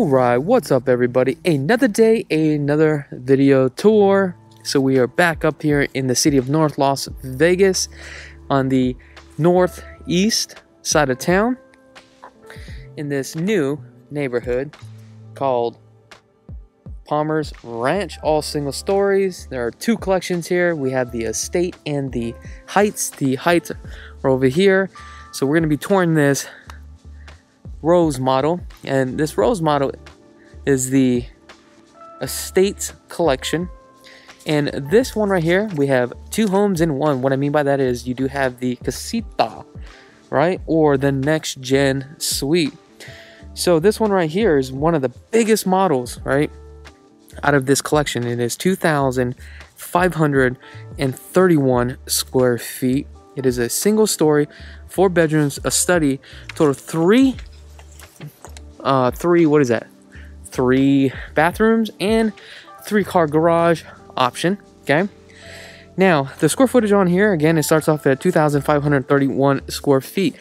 Alright, what's up everybody? Another day, another video tour. So we are back up here in the city of North Las Vegas on the northeast side of town in this new neighborhood called Palmer's Ranch, all single stories. There are two collections here. We have the estate and the heights. The heights are over here. So we're going to be touring this Rose model, and this Rose model is the Estates collection. And this one right here, we have two homes in one. What I mean by that is you do have the casita, right, or the next gen suite. So this one right here is one of the biggest models, right, out of this collection. It is 2,531 square feet. It is a single story, 4 bedrooms, a study, total three bathrooms and 3-car garage option. Okay, now the square footage on here, again, it starts off at 2,531 square feet.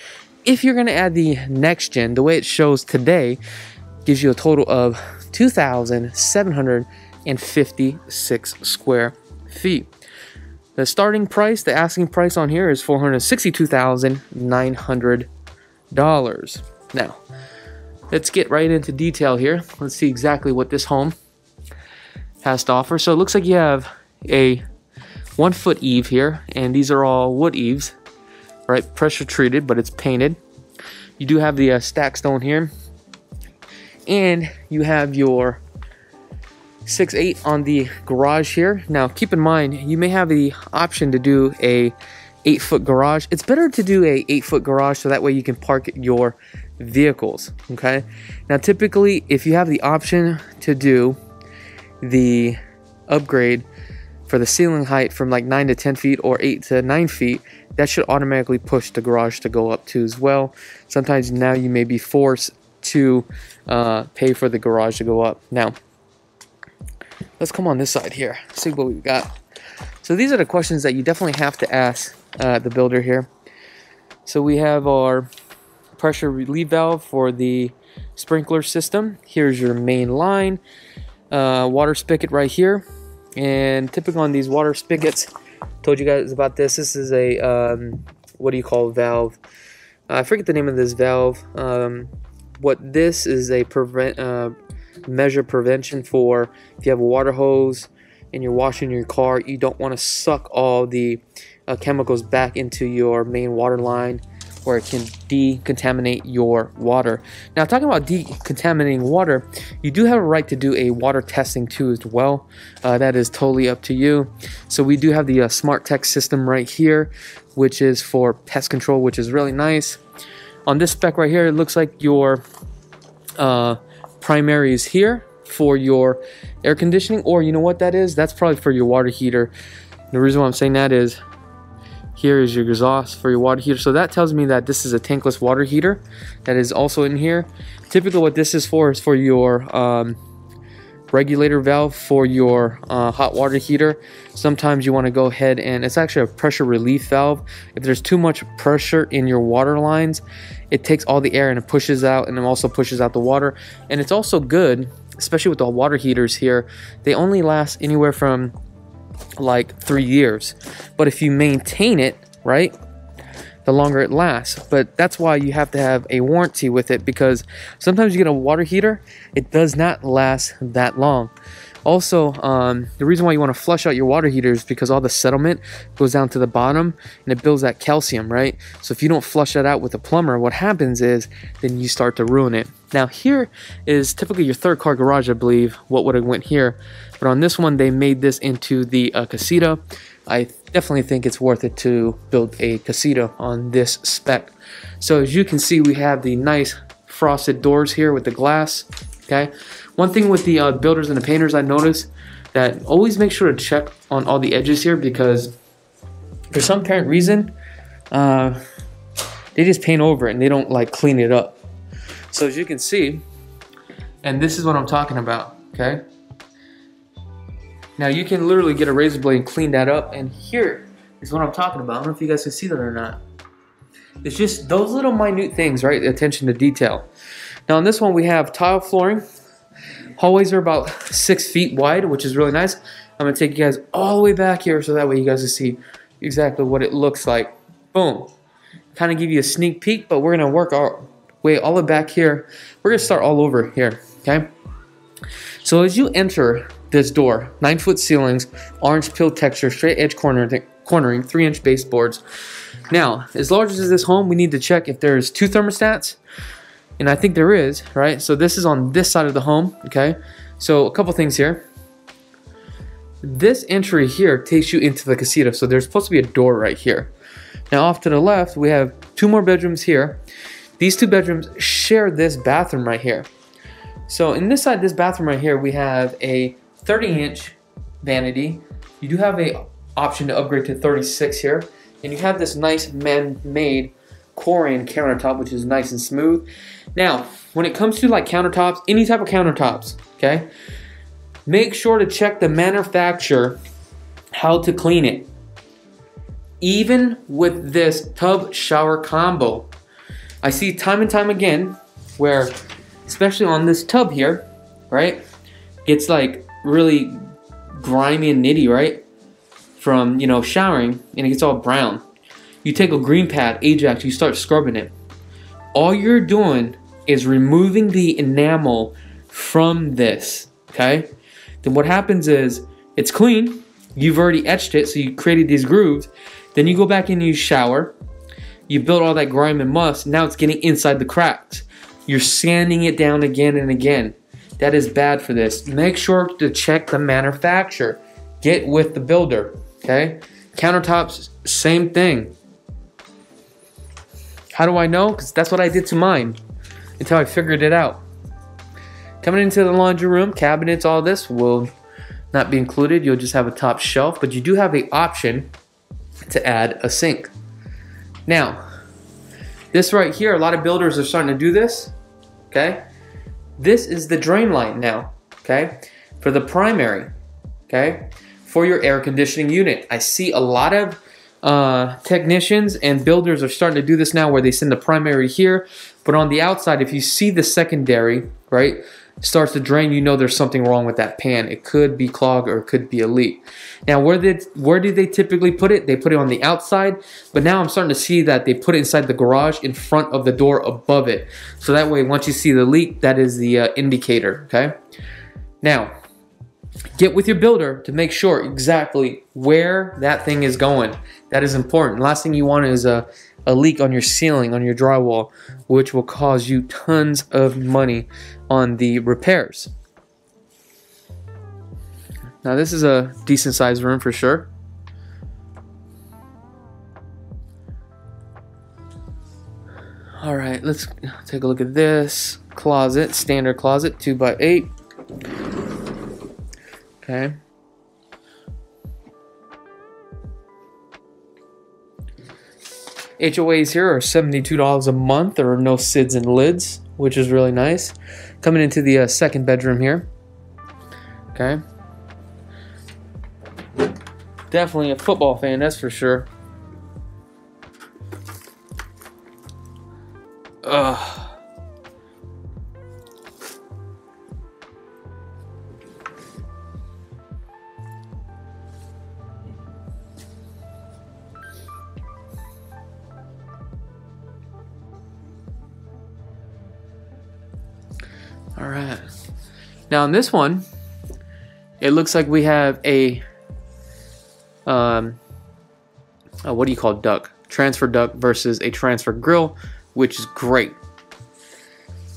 If you're going to add the next gen, the way it shows today gives you a total of 2,756 square feet. The starting price, the asking price on here is $462,900. Now let's get right into detail here. Let's see exactly what this home has to offer. So it looks like you have a 1-foot eave here, and these are all wood eaves, right? Pressure treated, but it's painted. You do have the stack stone here, and you have your 6'8" on the garage here. Now keep in mind, you may have the option to do a 8-foot garage. It's better to do a 8-foot garage so that way you can park your vehicles. Okay, now typically if you have the option to do the upgrade for the ceiling height from like 9 to 10 feet or 8 to 9 feet, that should automatically push the garage to go up too as well. Sometimes now you may be forced to pay for the garage to go up. Now let's come on this side here, see what we've got. So these are the questions that you definitely have to ask the builder here. So we have our pressure relief valve for the sprinkler system. Here's your main line, water spigot right here. And typical on these water spigots, told you guys about this. This is a what do you call valve? I forget the name of this valve. What this is a measure prevention for if you have a water hose and you're washing your car, you don't want to suck all the chemicals back into your main water line, where it can decontaminate your water. Now, talking about decontaminating water, you do have a right to do a water testing too as well. That is totally up to you. So we do have the Smart Tech system right here, which is for pest control, which is really nice. On this spec right here, it looks like your primary is here for your air conditioning, or you know what that is? That's probably for your water heater. The reason why I'm saying that is here is your exhaust for your water heater. So that tells me that this is a tankless water heater that is also in here. Typically what this is for your regulator valve for your hot water heater. Sometimes you want to go ahead and it's actually a pressure relief valve. If there's too much pressure in your water lines, it takes all the air and it pushes out, and it also pushes out the water. And it's also good, especially with the water heaters here, they only last anywhere from like 3 years, but if you maintain it right, the longer it lasts. But that's why you have to have a warranty with it, because sometimes you get a water heater, it does not last that long. Also, the reason why you want to flush out your water heater is because all the settlement goes down to the bottom and it builds that calcium, right? So if you don't flush that out with a plumber, what happens is then you start to ruin it. Now here is typically your 3rd-car garage, I believe, what would have went here. But on this one, they made this into the casita. I definitely think it's worth it to build a casita on this spec. So as you can see, we have the nice frosted doors here with the glass. Okay, one thing with the builders and the painters, I noticed that always make sure to check on all the edges here, because for some apparent reason they just paint over it and they don't like clean it up. So as you can see, and this is what I'm talking about. Okay, now you can literally get a razor blade and clean that up, and here is what I'm talking about. I don't know if you guys can see that or not. It's just those little minute things, right? Attention to detail. Now on this one we have tile flooring, Hallways are about 6 feet wide, which is really nice. I'm gonna take you guys all the way back here so that way you guys can see exactly what it looks like. Boom. Kind of give you a sneak peek, but we're gonna work our way all the way back here. We're gonna start all over here, okay? So as you enter this door, 9-foot ceilings, orange peel texture, straight edge cornering, 3-inch baseboards. Now, as large as this home, we need to check if there's 2 thermostats, and I think there is, right? So this is on this side of the home, okay? So a couple things here. This entry here takes you into the casita, so there's supposed to be a door right here. Now off to the left, we have 2 more bedrooms here. These 2 bedrooms share this bathroom right here. So in this side, this bathroom right here, we have a 30-inch vanity. You do have a option to upgrade to 36 here. And you have this nice man-made Corian countertop, which is nice and smooth. Now, when it comes to like countertops, any type of countertops, okay, make sure to check the manufacturer how to clean it. Even with this tub shower combo, I see time and time again where, especially on this tub here, right, it's like really grimy and nitty, right, from, you know, showering, and it gets all brown. You take a green pad, Ajax, you start scrubbing it. All you're doing is removing the enamel from this, okay? Then what happens is, it's clean, you've already etched it, so you created these grooves, then you go back and you shower, you build all that grime and must, now it's getting inside the cracks. You're sanding it down again and again. That is bad for this. Make sure to check the manufacturer. Get with the builder, okay? Countertops, same thing. How do I know? Because that's what I did to mine until I figured it out. Coming into the laundry room, cabinets, all this will not be included. You'll just have a top shelf, but you do have an option to add a sink. Now, this right here, a lot of builders are starting to do this, okay? This is the drain line now, okay? For the primary, okay? For your air conditioning unit. I see a lot of technicians and builders are starting to do this now where they send the primary here, but on the outside, if you see the secondary, right, starts to drain, you know there's something wrong with that pan. It could be clogged or it could be a leak. Now, where do they typically put it? They put it on the outside, but now I'm starting to see that they put it inside the garage in front of the door above it. So that way, once you see the leak, that is the indicator, okay? Now, get with your builder to make sure exactly where that thing is going. That is important. Last thing you want is a leak on your ceiling, on your drywall, which will cause you tons of money on the repairs. Now this is a decent sized room for sure. Alright, let's take a look at this closet. Standard closet, 2x8. Okay. HOAs here are $72 a month. There are no SIDS and lids, which is really nice. Coming into the second bedroom here. Okay. Definitely a football fan, that's for sure. Ugh. All right. Now in this one, it looks like we have a what do you call duct? Transfer duct versus a transfer grill, which is great.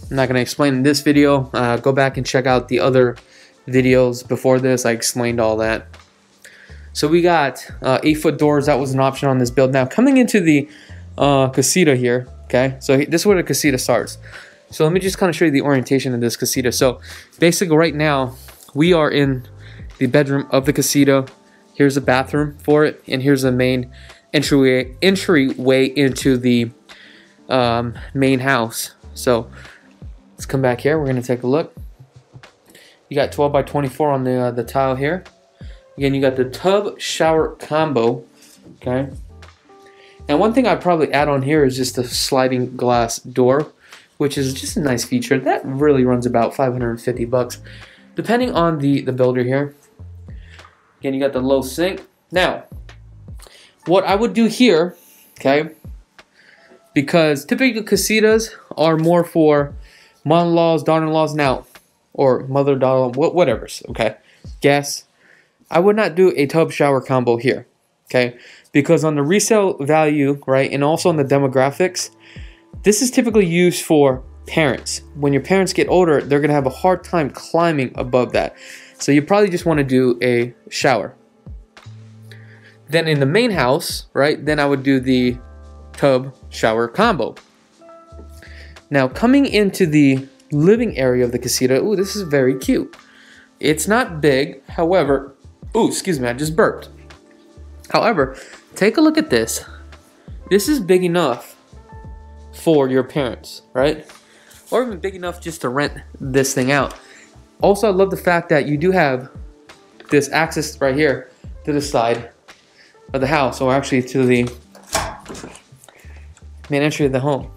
I'm not going to explain in this video. Go back and check out the other videos before this. I explained all that. So we got 8-foot doors. That was an option on this build. Now coming into the casita here, okay? So this is where the casita starts. So let me just kind of show you the orientation of this casita. So basically right now, we are in the bedroom of the casita. Here's a bathroom for it, and here's the main entryway into the main house. So let's come back here. We're gonna take a look. You got 12 by 24 on the tile here. Again, you got the tub shower combo. Okay. Now one thing I'd probably add on here is just the sliding glass door. which is just a nice feature. That really runs about 550 bucks, depending on the builder here. Again, you got the low sink. Now, what I would do here, okay, because typical casitas are more for mother-in-laws, daughter-in-laws now, or mother, daughter, whatever, okay, guess. I would not do a tub shower combo here, okay, because on the resale value, right, and also on the demographics, this is typically used for parents. When your parents get older, they're gonna have a hard time climbing above that. So you probably just want to do a shower. Then in the main house, right, then I would do the tub shower combo. Now coming into the living area of the casita, ooh, this is very cute. It's not big, however, ooh, excuse me, I just burped. However, take a look at this. This is big enough for your parents, right? Or even big enough just to rent this thing out. Also, I love the fact that you do have this access right here to the side of the house, or actually to the main entry of the home.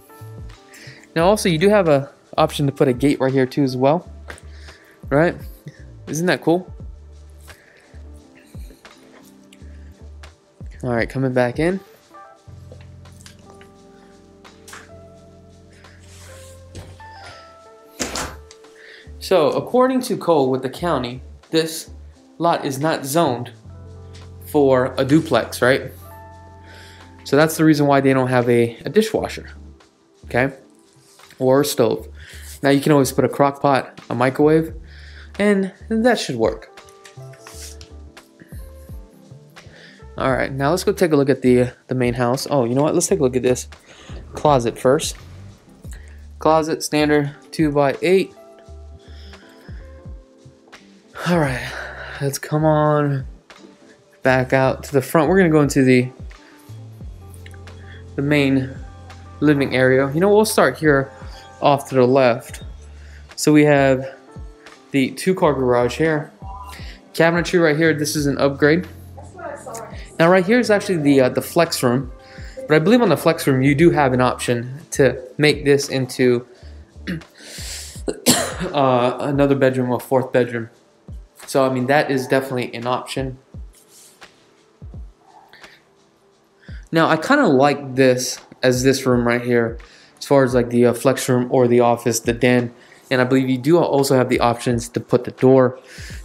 Now also, you do have an option to put a gate right here too as well, right? Isn't that cool? All right, coming back in. So, according to code with the county, this lot is not zoned for a duplex, right? So that's the reason why they don't have a dishwasher, okay? Or a stove. Now you can always put a crock pot, a microwave, and that should work. All right, now let's go take a look at the main house. Oh, you know what? Let's take a look at this closet first. Closet, standard 2x8. All right, let's come on back out to the front. We're gonna go into the main living area. You know, we'll start here off to the left. So we have the 2-car garage here. Cabinetry right here. This is an upgrade. Now right here is actually the flex room, but I believe on the flex room you do have an option to make this into another bedroom, a 4th bedroom. So I mean that is definitely an option. Now I kind of like this as this room right here, as far as like the flex room or the office, the den. And I believe you do also have the options to put the door.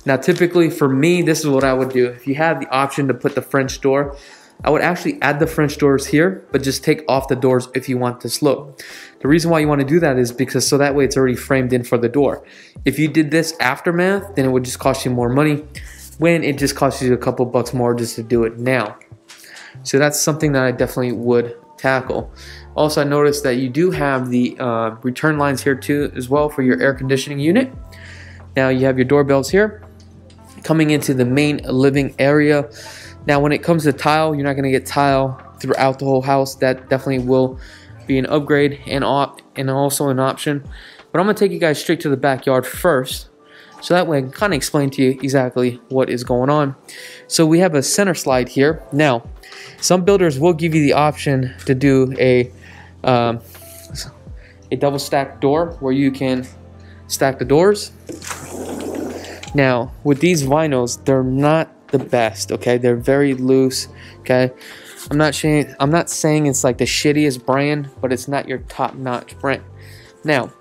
Now typically for me, this is what I would do. If you have the option to put the French door, I would actually add the French doors here, but just take off the doors if you want this look. The reason why you want to do that is because so that way it's already framed in for the door. If you did this aftermath, then it would just cost you more money, when it just costs you a couple bucks more just to do it now. So that's something that I definitely would tackle. Also, I noticed that you do have the return lines here too as well for your air conditioning unit. Now you have your doorbells here coming into the main living area. Now when it comes to tile, you're not going to get tile throughout the whole house. That definitely will be an upgrade and also an option. But I'm going to take you guys straight to the backyard first, so that way I can kind of explain to you exactly what is going on. So we have a center slide here. Now, some builders will give you the option to do a double stack door where you can stack the doors. Now, with these vinyls, they're not the best, okay? They're very loose, okay? I'm not saying it's like the shittiest brand, but it's not your top-notch brand. Now,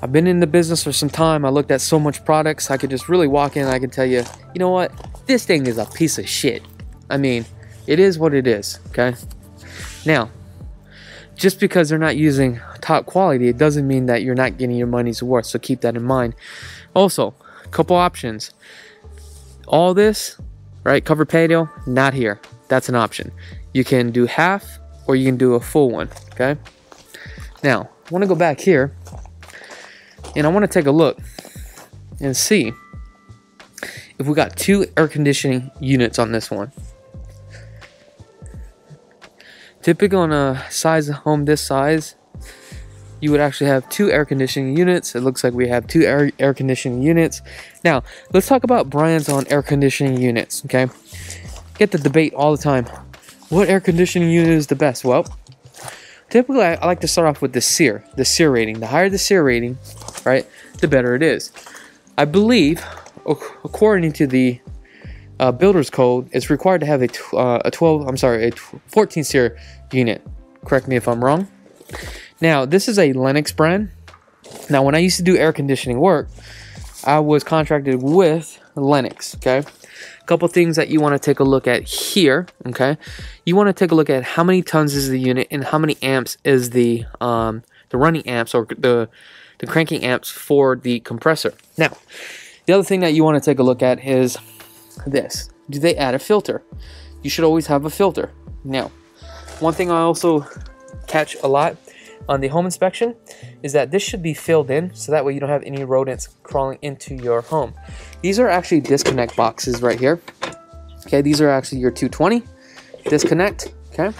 I've been in the business for some time. I looked at so much products. I could just really walk in and I can tell you, you know what? This thing is a piece of shit. I mean, it is what it is, okay? Now, just because they're not using top quality, it doesn't mean that you're not getting your money's worth, so keep that in mind. Also, a couple options. All this, right, covered patio, not here. That's an option. You can do half or you can do a full one, okay? Now, I want to go back here and I want to take a look and see if we got 2 air conditioning units on this one. Typical on a home this size, you would actually have 2 air conditioning units. It looks like we have 2 air conditioning units. Now, let's talk about brands on air conditioning units, okay? Get the debate all the time. What air conditioning unit is the best? Well, typically I like to start off with the SEER rating. The higher the SEER rating, right, the better it is. I believe, according to the builder's code, it's required to have a 14 SEER unit. Correct me if I'm wrong. Now, this is a Lennox brand. Now, when I used to do air conditioning work, I was contracted with Lennox, okay? A couple things that you want to take a look at here, okay? You want to take a look at how many tons is the unit and how many amps is the running amps or the cranking amps for the compressor. Now, the other thing that you want to take a look at is this. Do they add a filter? You should always have a filter. Now, one thing I also catch a lot on the home inspection is that this should be filled in so that way you don't have any rodents crawling into your home. These are actually disconnect boxes right here. Okay, these are actually your 220 disconnect. Okay,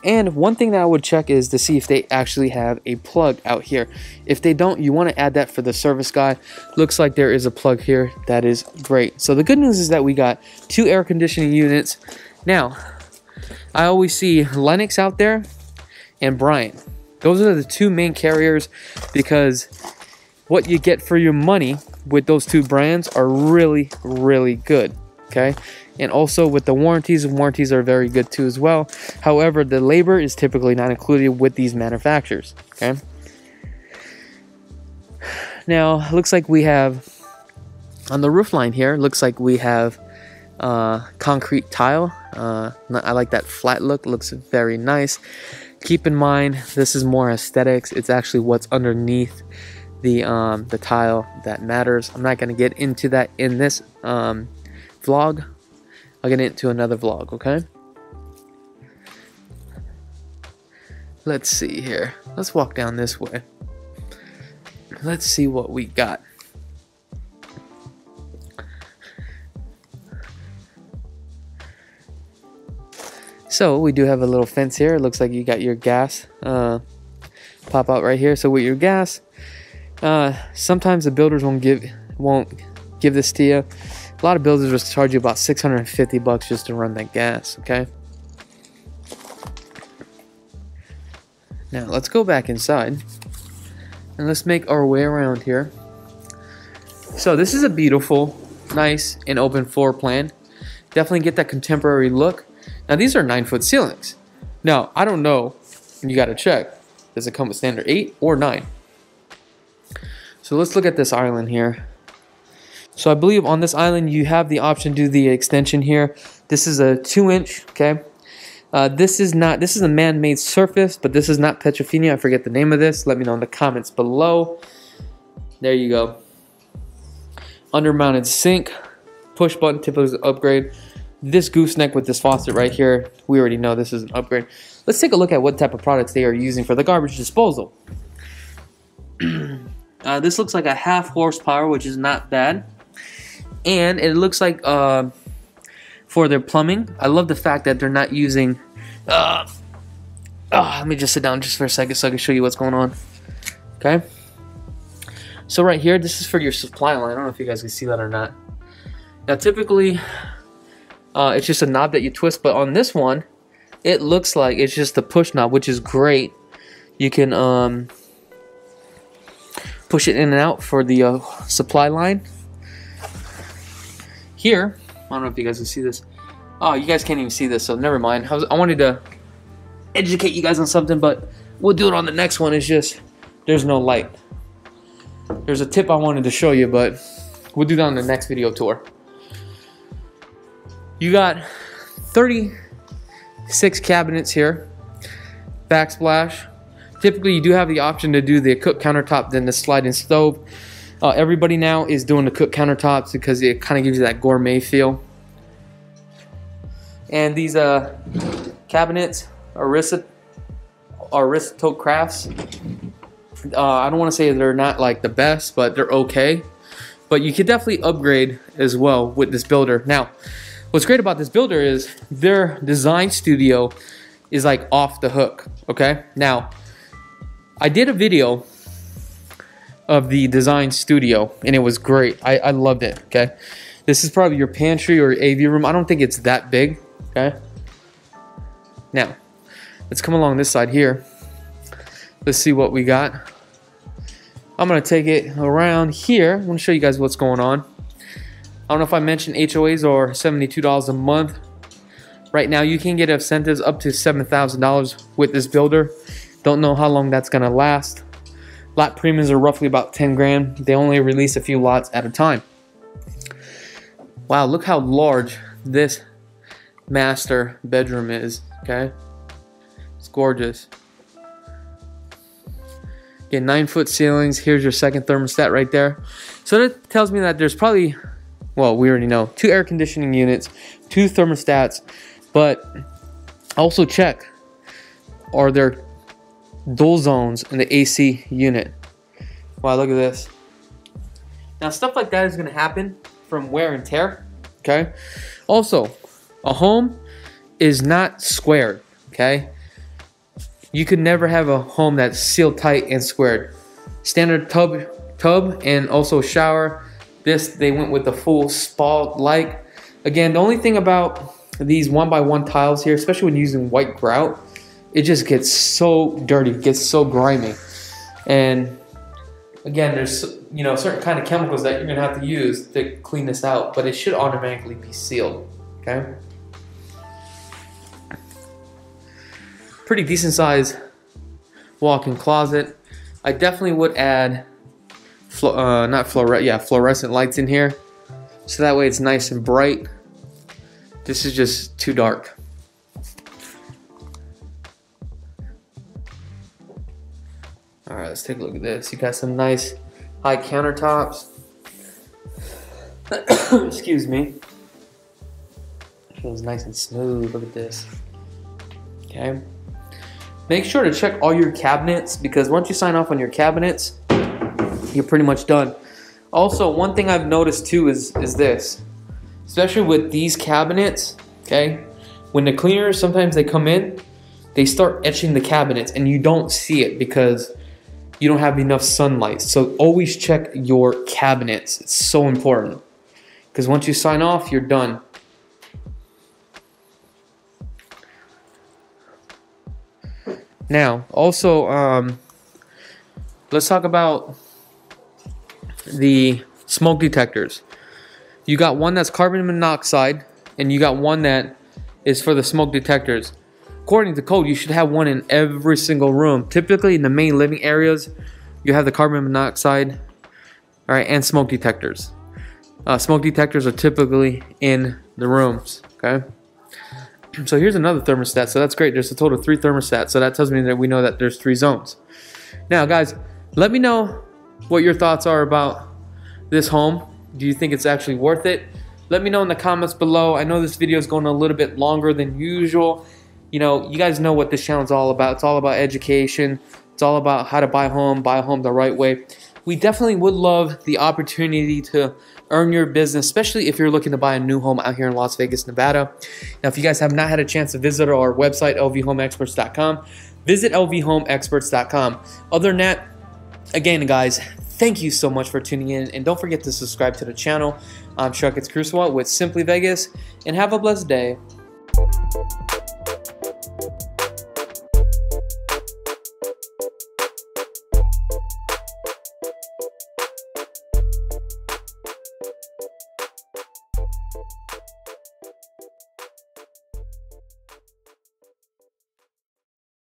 and one thing that I would check is to see if they actually have a plug out here. If they don't, you want to add that for the service guy. Looks like there is a plug here. That is great. So the good news is that we got 2 air conditioning units. Now, I always see Lennox out there and Bryant. Those are the 2 main carriers because what you get for your money with those 2 brands are really, really good, okay? And also with the warranties are very good too as well. However, the labor is typically not included with these manufacturers, okay? Now, looks like we have, on the roof line here, looks like we have concrete tile. I like that flat look, looks very nice. Keep in mind, this is more aesthetics. It's actually what's underneath the tile that matters. I'm not going to get into that in this vlog. I'll get into another vlog, okay? Let's see here. Let's walk down this way. Let's see what we got. So we do have a little fence here. It looks like you got your gas pop out right here. So with your gas, sometimes the builders won't give this to you. A lot of builders will charge you about $650 just to run that gas. Okay. Now let's go back inside and let's make our way around here. So this is a beautiful, nice, and open floor plan. Definitely get that contemporary look. Now these are 9-foot ceilings. Now I don't know, you got to check. Does it come with standard 8 or 9? So let's look at this island here. So I believe on this island you have the option to do the extension here. This is a 2-inch. Okay. This is a man-made surface, but this is not Petrofina. I forget the name of this. Let me know in the comments below. There you go. Under-mounted sink, push button, typical upgrade. This gooseneck with this faucet right here, we already know this is an upgrade. Let's take a look at what type of products they are using for the garbage disposal. This looks like a 1/2 horsepower, which is not bad. And it looks like for their plumbing, I love the fact that they're not using... let me just sit down just for a second so I can show you what's going on. Okay. So right here, this is for your supply line. I don't know if you guys can see that or not. Now typically... it's just a knob that you twist, but on this one, it looks like it's just a push knob, which is great. You can push it in and out for the supply line. Here, I don't know if you guys can see this. Oh, you guys can't even see this, so never mind. I wanted to educate you guys on something, but we'll do it on the next one. It's just, there's no light. There's a tip I wanted to show you, but we'll do that on the next video tour. You got 36 cabinets here, backsplash. Typically you do have the option to do the cook countertop, then the sliding stove. Everybody now is doing the cook countertops because it kind of gives you that gourmet feel. And these cabinets are Aristo Crafts. I don't want to say they're not like the best, but they're okay. But you could definitely upgrade as well with this builder. Now, what's great about this builder is their design studio is like off the hook, okay? Now, I did a video of the design studio and it was great. I loved it, okay? This is probably your pantry or AV room. I don't think it's that big, okay? Now, let's come along this side here. Let's see what we got. I'm gonna take it around here. I'm gonna show you guys what's going on. I don't know if I mentioned HOAs are $72 a month. Right now you can get incentives up to $7,000 with this builder. Don't know how long that's gonna last. Lot premiums are roughly about 10 grand. They only release a few lots at a time. Wow, look how large this master bedroom is, okay? It's gorgeous. Again, 9-foot ceilings. Here's your second thermostat right there. So that tells me that there's probably, well, we already know, 2 air conditioning units, 2 thermostats, but also check, are there dual zones in the AC unit? Wow, look at this. Now, stuff like that is going to happen from wear and tear, okay? Also, a home is not squared, okay? You could never have a home that's sealed tight and squared. Standard tub and also shower. This, they went with the full spa-like. Again, the only thing about these 1x1 tiles here, especially when using white grout, it just gets so dirty, gets so grimy. And again, there's certain kind of chemicals that you're gonna have to use to clean this out, but it should automatically be sealed, okay? Pretty decent size walk-in closet. I definitely would add fluorescent lights in here, so that way it's nice and bright. This is just too dark. All right, let's take a look at this. You got some nice high countertops. Excuse me. Feels nice and smooth. Look at this. Okay. Make sure to check all your cabinets, because once you sign off on your cabinets, you're pretty much done. Also, one thing I've noticed too is this. Especially with these cabinets, okay? When the cleaners, sometimes they come in, they start etching the cabinets and you don't see it because you don't have enough sunlight. So always check your cabinets. It's so important, because once you sign off, you're done. Now, also, let's talk about the smoke detectors. You got one that's carbon monoxide, and you got one that is for the smoke detectors. According to code, you should have one in every single room. Typically, in the main living areas, you have the carbon monoxide, all right, and smoke detectors. Smoke detectors are typically in the rooms, okay? So here's another thermostat, so that's great. There's a total of 3 thermostats, so that tells me that we know that there's 3 zones. Now, guys, let me know what your thoughts are about this home. Do you think it's actually worth it? Let me know in the comments below. I know this video is going a little bit longer than usual. You know, you guys know what this channel is all about. It's all about education. It's all about how to buy a home the right way. We definitely would love the opportunity to earn your business, especially if you're looking to buy a new home out here in Las Vegas, Nevada. Now, if you guys have not had a chance to visit our website, lvhomeexperts.com, visit lvhomeexperts.com. Other than that, again, guys, thank you so much for tuning in, and don't forget to subscribe to the channel. I'm Chakits Krulsawat with Simply Vegas, and have a blessed day.